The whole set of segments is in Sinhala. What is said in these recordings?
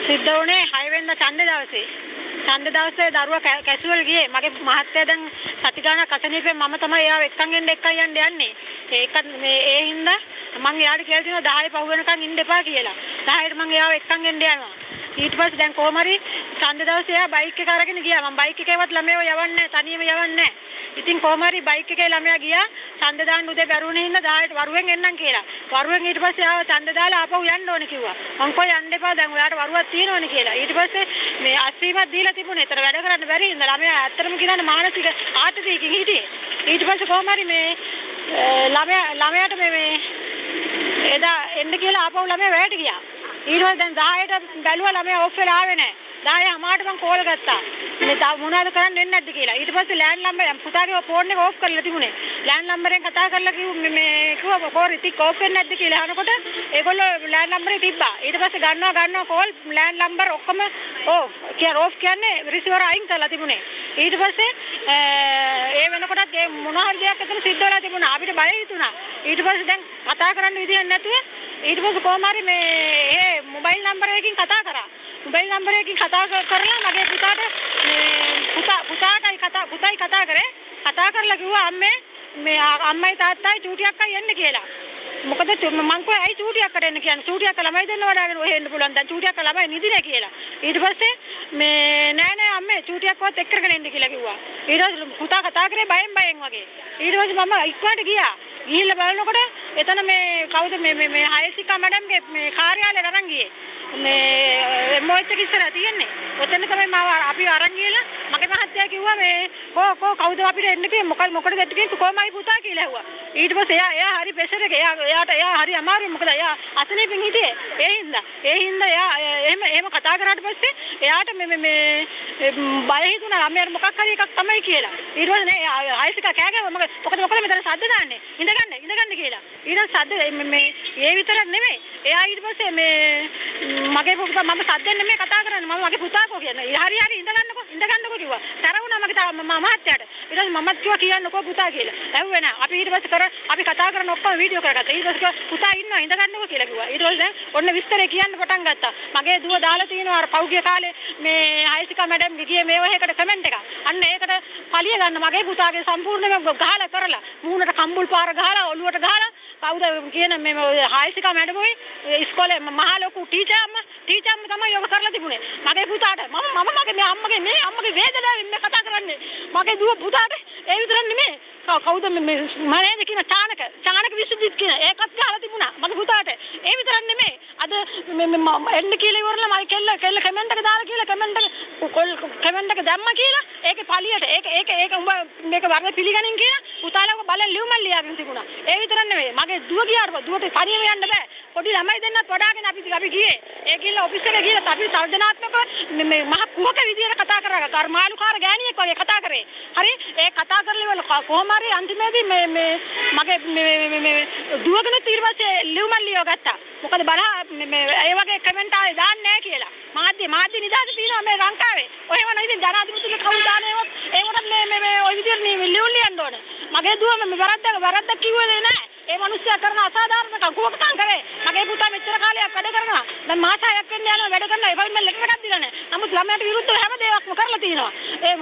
සිද්ධ වුණේ 6 වෙනිදා ඡන්දේ දවසේ. ඡන්දේ දවසේ දරුවා කැසුවල් ගියේ. මගේ මහත්තයා දැන් සති ගාණක් අසනීපෙන් මම තමයි එයාව එක්කන් යන්නේ. ඒකත් මේ ඒ හින්දා මම එයාට කියලා තියෙනවා 10 පහු වෙනකන් ඉන්න එපා කියලා. 10ට මම එයාව එක්කන් යනවා. ඊට පස්සේ දැන් කොහොම හරි ඡන්දේ දවසේ එයා බයික් එක අරගෙන ගියා. මම බයික් එකේවත් ළමයව යවන්නේ නැහැ. තනියම යවන්නේ නැහැ. ඉතින් කොහොම හරි බයික් එකේ ළමයා ගියා. ඡන්දේ දාන්න උදේ බැරුණේ හින්දා 10ට වරුවෙන් එන්නම් කියලා. වරුවෙන් ඊට පස්සේ ආව ඡන්දේ දාලා ආපහු යන්න ඕනේ කිව්වා. මං කොයි යන්න එපා දැන් ඔයාට වරුවක් තියෙනවනේ කියලා. ඊට පස්සේ මේ අස්වීමක් දීලා තිබුණේ. ඒතර වැඩ කරන්න බැරි හින්දා ළමයා ඇත්තටම කියනවානේ මානසික ආතතියකින් හිටියේ. ඊට පස්සේ කොහොම හරි මේ ළමයාට මේ එදා එන්න කියලා ආපහු ළමයා වැඩට ගියා. ඊට පස්සේ දැන් 10ට බැලුවා ළමයා ඔෆ් වෙලා ආවේ නැහැ. 10 අමාට මං කෝල් ගත්තා. මේ මොනවද කරන්න වෙන්නේ නැද්ද කියලා. ඊට පස්සේ ලෑන්ඩ් නම්බර් පුතාගේ ෆෝන් එක ඕෆ් කරලා තිබුණේ. ලෑන්ඩ් නම්බරෙන් කතා කරලා කිව්වා කෝල් රිතික් ඕෆ් වෙන්නේ නැද්ද කියලා අහනකොට ඒගොල්ලෝ ලෑන්ඩ් නම්බරේ තිබ්බා. ඊට පස්සේ ගන්නවා කෝල් ලෑන්ඩ් නම්බර් ඔක්කොම ඕෆ් කියන්නේ රිසීවර් අයින් කරලා තිබුණේ. ඊට පස්සේ ඒ වෙනකොටත් ඒ මොන හරි දෙයක් අතන සිද්ධ වෙලා තිබුණා. අපිට බය හිතුණා. ඊට පස්සේ දැන් කතා කරන්න විදියක් නැතුව ඊට පස්සේ කොහොම හරි මේ මොබයිල් නම්බර් එකකින් කතා කරා. මොබයිල් නම්බර් එකකින් කතා කරලා මගේ පුතායි කතා කරේ. කතා කරලා කිව්වා අම්මයි තාත්තයි චූටි අක්කයි එන්න කියලා. මොකද මං කිව්වා ඇයි චූටි අක්කට එන්න කියන්නේ? චූටි අක්ක ළමයි දෙන්න වඩාගෙන ඔහෙ එන්න පුළුවන්. දැන් චූටි අක්ක ළමයි නිදිනේ කියලා. ඊට පස්සේ නෑ අම්මේ චූටි අක්කවත් එක්ක කරගෙන එන්න කියලා කිව්වා. ඊට පස්සේ පුතා කතා කරේ බයෙන් වගේ. ඊට පස්සේ මම ඉක්මනට ගියා. ගිහිල්ලා බලනකොට එතන මේ කවුද මේ හයසිකා මැඩම්ගේ මේ කාර්යාලයට අරන් ගියේ. මේ මොච්ච කිස්සලා තියෙන්නේ. ඔතන තමයි අපි අරන් ගිහලා මගේ මහත්තයා කිව්වා මේ කවුද අපිට එන්න කිව්වේ මොකටද එන්න කිව්වේ කොහමයි පුතා කියලා ඇහුවා. ඊට පස්සේ එයා හරි ප්‍රෙෂර් එක එයා හරි අමාරුයි මොකද එයා අසනීපෙන් හිටියේ. ඒ හින්දා එයා එහෙම කතා කරාට පස්සේ එයාට මේ බය හිතුණා ළමයාට මොකක් හරි එකක් තමයි කියලා. ඊට පස්සේ නේ හයසිකා කෑගාව මොකද මෙතන සද්ද දාන්නේ. ඉඳගන්න කියලා. ඊට සද්ද මේ ඒ විතරක් නෙමෙයි. එයා ඊට පස්සේ මේ මගේ පුතා මම සද්දෙන් නෙමෙයි කතා කරන්නේ. මම මගේ පුතාකෝ කියන්නේ. හරි ඉඳගන්නකෝ කිව්වා. සරවුණා මගේ මහත්තයාට. ඊට පස්සේ මමත් කිව්වා කියන්නකෝ පුතා කියලා. ඇහුවේ නෑ. අපි ඊට පස්සේ අපි කතා කරන ඔක්කොම වීඩියෝ කරගත්තා. ඊට පස්සේ පුතා ඉන්නවා ඉඳගන්නකෝ කියලා කිව්වා. ඊට පස්සේ දැන් ඔන්න විස්තරේ කියන්න පටන් ගත්තා. මගේ දුව දාලා තිනවා අර පෞගිය කාලේ මේ හයසිකා මැඩම් ගියේ මේ වහේකට කමෙන්ට් එකක්. අන්න ඒකට පලිය ගන්න මගේ පුතාගේ සම්පූර්ණයෙන්ම ගහලා කරලා මූණට කම්බුල් පාර ගහලා ඔළුවට ගහලා කවුද කියන මේ හයසිකා මැඩමුයි ඉස්කෝලේ මහා ලොකු ටීචර් අම්ම තමයි යෝග කරලා තිබුණේ. මගේ පුතාට මම මගේ අම්මගේ වේදනාවෙන් මේ කතා කරන්නේ. මගේ දුව පුතාට ඒ විතරක් නෙමෙයි. කවුද මේ මනේද කියන චානක විසුද්ධිත් කියන ඒකත් ගහලා තිබුණා මගේ පුතාට. ඒ විතරක් නෙමෙයි. අද එන්න කියලා ඉවරලා මගේ කෙල්ල කමෙන්ට් එක දාලා කියලා කමෙන්ට් එක දැම්මා කියලා ඒකේ පලියට ඒක උඹ මේක වරද පිළිගනින් කියලා පුතාලව බලන් ලියුමක් ලියාගෙන තිබුණා. ඒ විතරක් නෙමෙයි. මගේ දුව ගියාට දුවට තනියම යන්න බෑ. පොඩි ළමයි දෙන්නත් වඩාගෙන අපි ගියේ. ඒ ගිහලා ඔෆිස් එකට ගිහලා අපි තර්ජනාත්මකව මේ මහ කුහක විදියට කතා කරා. කර්මාලුකාර ගෑණියෙක් වගේ කතා කරේ. හරි ඒ කතා කරලා ඉවර කොහොම හරි අන්තිමේදී මේ මගේ මේ දුවගෙනුත් ඊට පස්සේ ලියුමක් ලියව ගත්තා. මොකද ඒ වගේ කමෙන්ට් ආයේ දාන්නේ නැහැ කියලා. මාධ්‍ය නිදහස තියෙනවා මේ ලංකාවේ. ඔය වුණා ඉතින් ජනාධිපතිතුමා කවුරු දානේවත් ඒකට මේ ඔය විදියට ලියුම් ලියන්න ඕනේ. මගේ දුව මේ වරද්දක් කිව්වේ නැහැ. ඒ මිනිස්සයා කරන අසාධාරණ කුහකකම් කරේ. මගේ පුතා මෙච්චර කාලයක් වැඩ කරනවා. දැන් මාස 6ක් වෙන්න යනවා වැඩ කරනවා. එපොයින්ට්මන්ට් ලෙටර් එකක් දීලා නැහැ. නමුත් ළමයාට විරුද්ධව හැම දෙයක්ම කරලා තියෙනවා.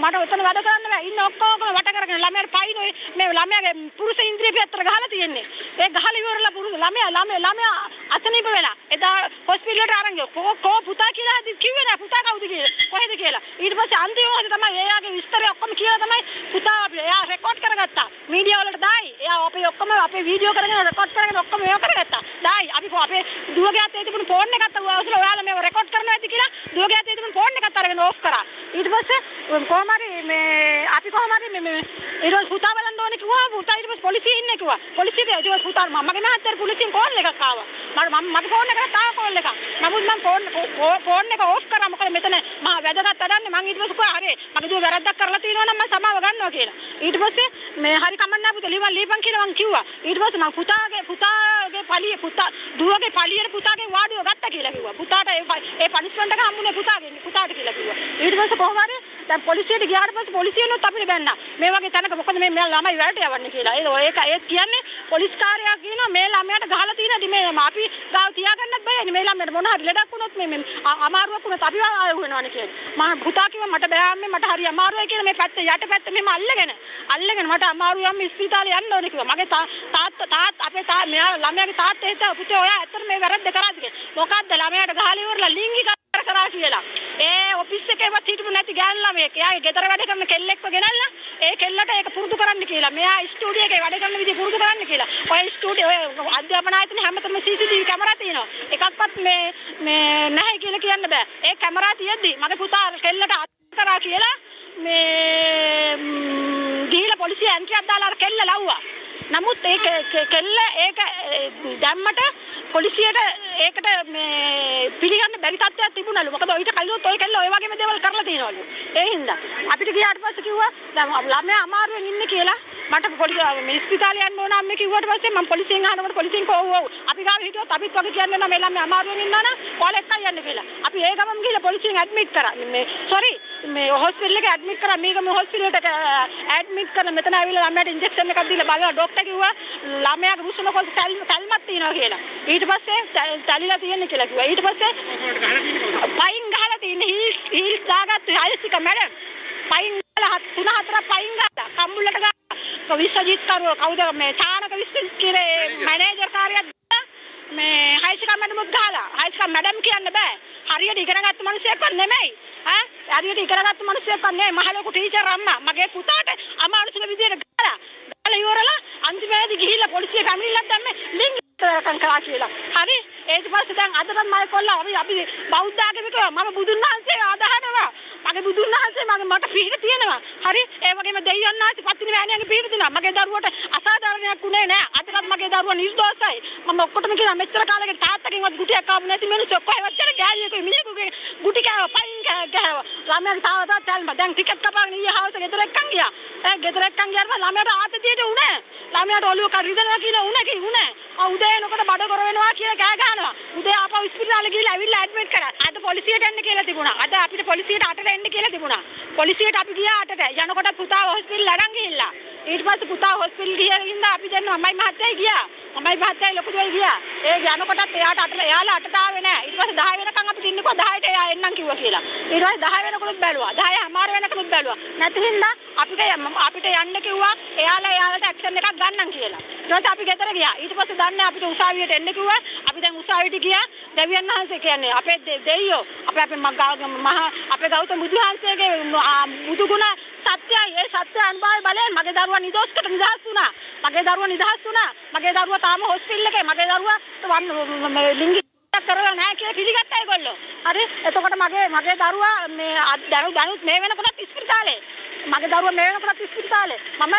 මට ඔතන වැඩ කරන්න බෑ. ඉන්න ඔක්කොම වට කරගෙන ළමයාට පයින්ෝයි මේ ළමයාගේ පුරුෂ ඉන්ද්‍රිය පිටතට ගහලා තියෙන්නේ. ඒ ගහලා ඉවරලා ළමයා අසනීප වෙලා. එදා හොස්පිටල් එකට අරන් ගියා. පුතා කියලා කිව්වේ නෑ පුතා කවුද කියලා. කොහෙද කියලා. ඊට පස්සේ අන්තිම මොහොතේ තමයි එයාගේ විස්තරය ඔක්කොම කියලා තමයි පුතා අපිට එයා රෙකෝඩ් කරගත්තා. මීඩියා වලට දායි. එයා අපේ වීඩියෝ කරගෙන රෙකෝඩ් කරගෙන ඔක්කොම ඒව කරගත්තා. දායි අපි අපේ දුවගේ අතේ තිබුණු ෆෝන් එකත් අවසල ඔයාලා මේව රෙකෝඩ් කරනවා ඇති කියලා දුවගේ අතේ තිබුණු ෆෝන් එකත් අරගෙන ඕෆ් කරා. ඊට පස්සේ කොහොම හරි මේ අපි කොහොම හරි මේ ඊට පුතා බලන්න ඕනේ කිව්වා. පුතා ඊට පස්සේ පොලිසිය ඉන්නේ කිව්වා. පොලිසියට ඊට පුතා මගේ මහත්තයාට පොලිසියෙන් කෝල් එකක් ආවා. මගේ ෆෝන් එකට තාම කෝල් එකක්. නමුත් මම ෆෝන් එක ඕෆ් කරා. මොකද මෙතන මම වැදගත් වැඩන්නේ. මම ඊට පස්සේ කිව්වා හරි මගේ දුව වැරද්දක් කරලා තියෙනවා නම් මම සමාව ගන්නවා කියලා. ඊට පස්සේ මේ හරි කමන්න පුතේ ලියපන් කියලා මම කිව්වා. ඊට පස්සේ මම පුතාගේ පලිය දුවගේ පලියට පුතාගේ වාඩුව ගත්තා කියලා කිව්වා. පුතාට ඒ පනිෂ්මන්ට් එක හම්බුනේ පුතාට කියලා කිව්වා. ඊට පස්සේ කොහොම හරි දැන් පොලිසියට ගියාට පස්සේ පොලිසියනොත් අපිට බැන්නා. මේ වගේ තැනක මොකද මේ ළමයි වැරට යවන්නේ කියලා. ඒත් කියන්නේ පොලිස් කාර්යයක් කියනවා මේ ළමයාට ගහලා තියෙන මේ අපි ගාව තියාගන්නත් බයයි. මේ ළමයාට මොන හරි ලඩක් වුණොත් මේ අමාරුවක් වුණොත් අපි ආයෙ වෙනවනේ කියන්නේ. මම පුතා කිව්වා මට බෑ අම්මේ මට හරි අමාරුයි කියලා මේ පැත්ත යට පැත්ත මෙහෙම අල්ලගෙන මට අමාරුයි අම්මේ ඉස්පිරිතාලේ යන්න ඕනේ කිව්වා. මගේ තාත්තා අපේ මෙයා ළමයාගේ තාත්තා හිතා පුතේ ඔයා ඇත්තට මේ වැරද්ද කරාද කියලා. මොකද්ද ළමයාට ගහලා ඉවරලා ලිංගික කරා කියලා. ඒ ඔෆිස් එකේවත් හිටපු නැති ගෑනු ළමයෙක්. එයාගේ ගෙදර වැඩ කරන කෙල්ලෙක්ව ගෙනල්ලා ඒ කෙල්ලට ඒක පුරුදු කරන්න කියලා. මෙයා ස්ටුඩියෝ එකේ වැඩ කරන විදිහ පුරුදු කරන්න කියලා. ඔය ස්ටුඩියෝ ඔය අධ්‍යාපන ආයතනයේ හැමතැනම CCTV කැමරා තියෙනවා. එකක්වත් මේ නැහැ කියලා කියන්න බෑ. ඒ කැමරා තියෙද්දි මගේ පුතා කෙල්ලට අත් කරා කියලා මේ ගිහිලා පොලිසිය එන්ට්‍රියක් දාලා අර කෙල්ල ලව්වා. නමුත් ඒ කෙල්ල ඒක දැම්මට පොලිසියට ඒකට මේ පිළිගන්න බැරි තත්ත්වයක් තිබුණලු. මොකද ඊට කලිනුත් ඔය කෙල්ල ඔය වගේම දේවල් කරලා තියෙනවලු. ඒ හින්දා අපිට ගියාට පස්සේ කිව්වා දැන් ළමයා අමාරුවෙන් ඉන්නේ කියලා. මට පොලිසිය ඉස්පිතාලේ යන්න ඕන අම්මේ කිව්වට පස්සේ මම පොලිසියෙන් අහනකොට පොලිසියෙන් ඔව් අපි ගාව හිටියොත් අපිත් වගේ කියන්නේ නැහැ මේ ළමයා අමාරුවෙන් ඉන්නා නම් ඔයාලා එක්කයි යන්න කියලා. අපි ඒ ගමන් ගිහලා පොලිසියෙන් ඇඩ්මිට් කරා. මේ සෝරි මේ හොස්පිටල් එකේ ඇඩ්මිට් කරා. මේකම හොස්පිටල් එකට ඇඩ්මිට් කරලා මෙතන ආවිල්ලා ළමයාට ඉන්ජෙක්ෂන් එකක් දීලා බලලා ડોක්ටර් කිව්වා ළමයාගේ මුසුම කොස් තල්මක් තියෙනවා කියලා. ඊට පස්සේ තලිලා තියෙන කියලා කිව්වා. ඊට පස්සේ පයින් ගහලා තියෙන හීල්ස් දාගත්තු ආයසික මැඩම් පයින් ගහලා 3-4 පයින් ගහලා කම්බුල්ලට ගහලා විශ්වජිත් කවුද මේ චානක විශ්වජිත් කියන මැනේජර් කාර්යයක් මේ හයිසික මැඩම්ත් ගහලා හයිසික මැඩම් කියන්න බෑ. හරියට ඉගෙනගත්තු මිනිස්සෙක්වත් නෙමෙයි. හරියට ඉගෙනගත්තු මිනිස්සෙක්වත් නෙමෙයි. මහ ලොකු ටීචර් අම්මා මගේ පුතාට අමානුෂික විදියට ගහලා ඉවරලා අන්තිමේදී ගිහිල්ලා පොලිසිය කැමිනිල්ලක් දැම්මේ ලිංගිකකම් කරා කියලා. හරි ඊට පස්සේ දැන් අදටත් මම කොල්ලා අපි බෞද්ධ ආගමිකව මම බුදුන් වහන්සේ ආදහනවා. මගේ බුදුන් වහන්සේ මට පිහිට තියෙනවා. හරි ඒ වගේම දෙවියන් වහන්සේ පත්තිනි මෑණියන්ගේ පිහිට දෙනවා. මගේ දරුවට අසාධාරණයක් උනේ නෑ. අදටත් මගේ දරුවා නිර්දෝෂයි. මම ඔක්කොටම කියනවා මෙච්චර කාලෙකට තාත්තගෙන්වත් ගුටියක් ආපු නැති මිනිස්සු ඔක්කොම එවච්චර ගෑණියෙකුයි මිනිහෙකුගේ ගුටි කෑව පයින් ගෑවා. ළමයාගේ තාවතා තැල්ම දැන් ටිකට් කපාගෙන ඊයේ හවස ගෙදර එක්කන් ගියා. ගෙදර එක්කන් ගියාම ළමයාට ආතතියට උනේ. ළමයාට ඔළුව කරිදෙනවා කියන උනේ. උදේ එනකොට බඩ කර වෙනවා කියලා කෑ ගහනවා. උදේ ආපහු ඉස්පිරිතාලේ ගිහලා ඇවිල්ලා ඇඩ්මිට් කරා. අද පොලිසියට එන්න කියලා තිබුණා. අද අපිට පොලිසියට 8ට එන්න කියලා තිබුණා. පොලිසියට අපි ගියා 8ට. යනකොට පුතාව හොස්පිටල් ළඟ ගිහිල්ලා. ඊට පස්සේ පුතාව හොස්පිටල් ගිහින් අපි දෙන්න අම්මයි මහත්තයයි ගියා. අම්මයි මහත්තයයි ලොකු දුවයි ගියා. ඒ යනකොටත් එයාලා 8ට ආවේ නැහැ. ඊට පස්සේ 10 වෙනකන් අපිට ඉන්නකෝ 10ට එයා එන්නම් කිව්වා කියලා. ඊට පස්සේ 10 වෙනකොටත් බැලුවා. 10:00 වෙනකොටත් බැලුවා. නැති හින්දා අපිට යන්න කිව්වා. එයාලට ඇක්ෂන් එකක් ගන්නම් කියලා. ඊට පස්සේ අපි ගෙදර ගියා. ඊට පස්සේ දන්නේ අපිට උසාවියට එන්න කිව්වා. අපි දැන් උසාවියට ගියා. දෙවියන් වහන්සේ කියන්නේ අපේ දෙයියෝ අපේ ගෞතම බුදුහන්සේගේ බුදු ගුණ සත්‍යයි. ඒ සත්‍ය අනුභවය බලයෙන් මගේ දරුවා නිදොස්කට නිදහස් වුණා. මගේ දරුවා තාම හොස්පිටල් එකේ. මගේ දරුවා ලිංගික කරලා නැහැ කියලා පිළිගත්තා ඒගොල්ලෝ. හරි එතකොට මගේ දරුවා මේ දැනුත් මේ වෙනකොටත් ඉස්පිරිතාලේ. මගේ දරුවා මේ වෙනකොටත් ඉස්පිරිතාලේ. මම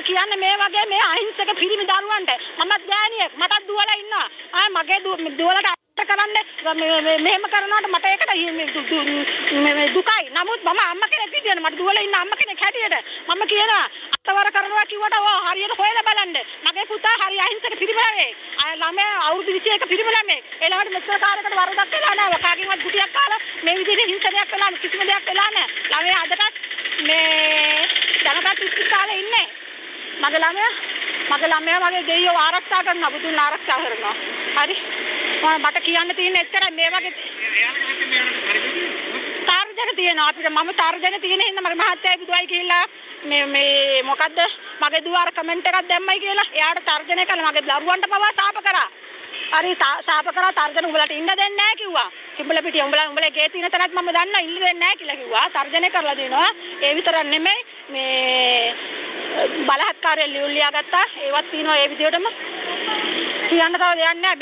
කියන්නේ මේ වගේ මේ අහිංසක පිරිමි දරුවන්ට මමත් ගෑණියෙක් මටත් දුවලා ඉන්නවා. මගේ දුවලට කරන්න මෙහෙම කරනකොට මට ඒකට දුකයි. නමුත් මම අම්මා කෙනෙක් විදියට මට දුවලා ඉන්න අම්මා කෙනෙක් හැටියට මම කියනවා අතවර කරනවා කිව්වට ඕ හරියට හොයලා බලන්න. මගේ පුතා හරි අහිංසක පිරිමි ළමයෙක්. ළමයා අවුරුදු 21 පිරිමි ළමයෙක්. ඒ ළමයට මෙච්චර කාලයකට වරදක් වෙලා නැහැ. කාගෙන්වත් ගුටියක් කාලා මේ විදිහට හිංසනයක් වෙලා කිසිම දෙයක් වෙලා නැහැ. ළමයා අදටත් මේ දැනටත් ඉස්පිරිතාලේ ඉන්නේ. මගේ ළමයා මගේ දෙයියෝ ආරක්ෂා කරනවා. බුදුන් ආරක්ෂා කරනවා. හරි මට කියන්න තියෙන එච්චරයි. මේ වගේ තර්ජන තියෙනවා අපිට. මම තර්ජන තියෙන හින්දා මගේ මහත්තයයි බුදුයි කියලා මේ මොකද්ද මගේ දුව අර කමෙන්ට් එකක් දැම්මයි කියලා එයාට තර්ජනය කළා. මගේ දරුවන්ට පවා සාප කරා. හරි සාප කරා තර්ජන උඹලට ඉන්න දෙන්නේ නැහැ කිව්වා. කිඹල පිටිය උඹලා ගේ තියෙන තැනත් මම දන්නවා ඉන්න දෙන්නේ නැහැ කියලා කිව්වා. තර්ජනය කරලා දෙනවා. ඒ විතරක් නෙමෙයි මේ බලහත්කාරය ලියුලියා ගත්තා. ඒවත් තියෙනවා ඒ විදිහටම. කියන්න තව දෙයක් නැහැ.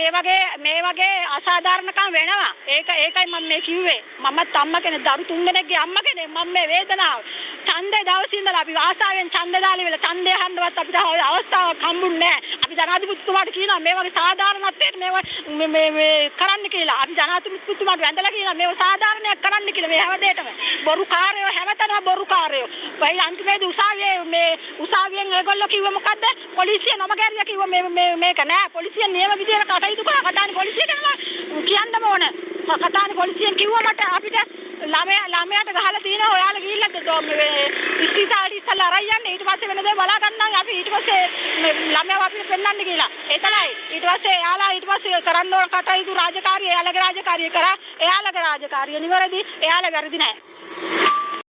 මේ වගේ අසාධාරණකම් වෙනවා. ඒකයි මම මේ කිව්වේ. මමත් අම්මා කෙනෙක් දරු 3 දෙනෙක්ගේ අම්මා කෙනෙක්. මම මේ වේදනාව ඡන්දේ දවසේ ඉඳලා අපි ආසාවෙන් ඡන්ද දාලා ඉවල ඡන්දේ අහන්නවත් අපිට අවස්ථාවක් හම්බුන්නේ නැහැ. අපි ජනාධිපතිතුමාට කියනවා මේ වගේ සාධාරණත්වයට මේ කරන්න කියලා. අපි ජනාධිපතිතුමාට වැඳලා කියනවා මේව සාධාරණයක් කරන්න කියලා. මේ හැමදේටම බොරුකාරයෝ හැමතැනම බොරුකාරයෝ. වෙයි අන්තිමේදී උසාවියෙන් ඒගොල්ලෝ කිව්ව මොකද්ද? පොලිසිය නොමගැරියා කිව්ව මේක නෑ. පොලිසිය නියම විදියට කටයුතු කරා. කටානි පොලිසිය කියනවා කියන්නම ඕන. කටානි පොලිසියෙන් කිව්වා මට අපිට ළමයාට ගහලා තියෙනවා ඔයාලා ගිහිල්ලා ඉස්පිතාලේ ඉස්සලා අරන් යන්න ඊට පස්සේ වෙන දේ බලා ගන්නම් අපි ඊට පස්සේ ළමයාව අපිට පෙන්නන්න කියලා. එතනයි. ඊට පස්සේ එයාලා ඊට පස්සේ කරන්න ඕන කටයුතු රාජකාරිය එයාලගේ රාජකාරිය කරා. එයාලගේ රාජකාරිය නිවැරදි. එයාලා වැරදි නැහැ.